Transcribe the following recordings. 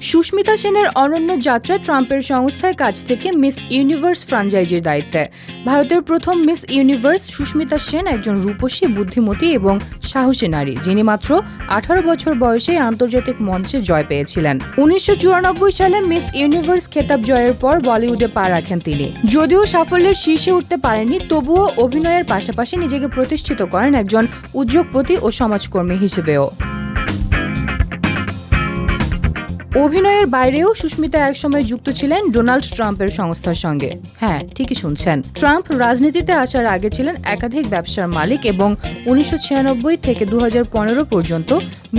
সুস্মিতা সেনের অনন্য যাত্রা ট্রাম্পের সংস্থায় কাজ থেকে মিস ইউনিভার্স ফ্র্যাঞ্চাইজির দায়িত্বে। ভারতের প্রথম মিস ইউনিভার্স সুস্মিতা সেন একজন রূপসী, বুদ্ধিমতী এবং সাহসী নারী, যিনি মাত্র 18 বছর বয়সে আন্তর্জাতিক মঞ্চে জয় পেয়েছিলেন। 1994 সালে মিস ইউনিভার্স খেতাব জয়ের পর বলিউডে পা রাখেন তিনি। যদিও সাফল্যের শীর্ষে উঠতে পারেননি, তবুও অভিনয়ের পাশাপাশি নিজেকে প্রতিষ্ঠিত করেন একজন উদ্যোগপতি ও সমাজকর্মী হিসেবেও। অভিনয়ের বাইরেও সুস্মিতা একসময় যুক্ত ছিলেন ডোনাল্ড ট্রাম্পের সংস্থার সঙ্গে। হ্যাঁ, ঠিকই শুনছেন। ট্রাম্প রাজনীতিতে আসার আগে ছিলেন একাধিক ব্যবসার মালিক এবং 1996 থেকে 2015 পর্যন্ত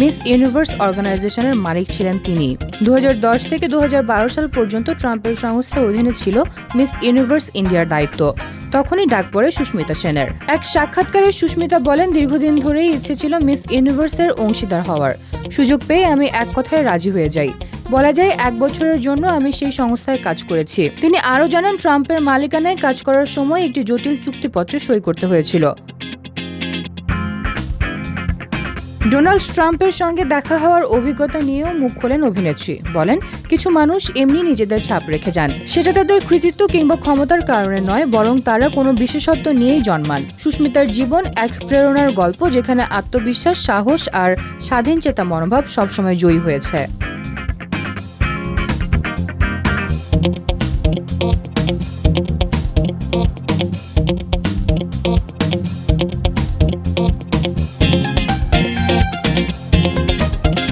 মিস ইউনিভার্স অর্গানাইজেশনের মালিক ছিলেন তিনি। 2010 থেকে 2012 সাল পর্যন্ত ট্রাম্পের সংস্থার অধীনে ছিল মিস ইউনিভার্স ইন্ডিয়ার দায়িত্ব। তখনই ডাক পড়ে সুস্মিতা সেনের। এক সাক্ষাৎকারে সুস্মিতা বলেন, দীর্ঘদিন ধরেই ইচ্ছে ছিল মিস ইউনিভার্সের অংশীদার হওয়ার। সুযোগ পেয়ে আমি এক কথায় রাজি হয়ে যাই। বলা যায় 1 বছরের জন্য আমি সেই সংস্থায় কাজ করেছি। তিনি আরও জানান, ট্রাম্পের মালিকানায় কাজ করার সময় একটি জটিল চুক্তিপত্রে সই করতে হয়েছিল। ডোনাল্ড ট্রাম্পের সঙ্গে দেখা হওয়ার অভিজ্ঞতা নিয়েও মুখ খোলেন অভিনেত্রী। বলেন, কিছু মানুষ এমনি নিজেদের ছাপ রেখে যান। সেটা তাদের কৃতিত্ব কিংবা ক্ষমতার কারণে নয়, বরং তারা কোনো বিশেষত্ব নিয়েই জন্মান। সুস্মিতার জীবন এক প্রেরণার গল্প, যেখানে আত্মবিশ্বাস, সাহস আর স্বাধীন চেতা মনোভাব সবসময় জয়ী হয়েছে।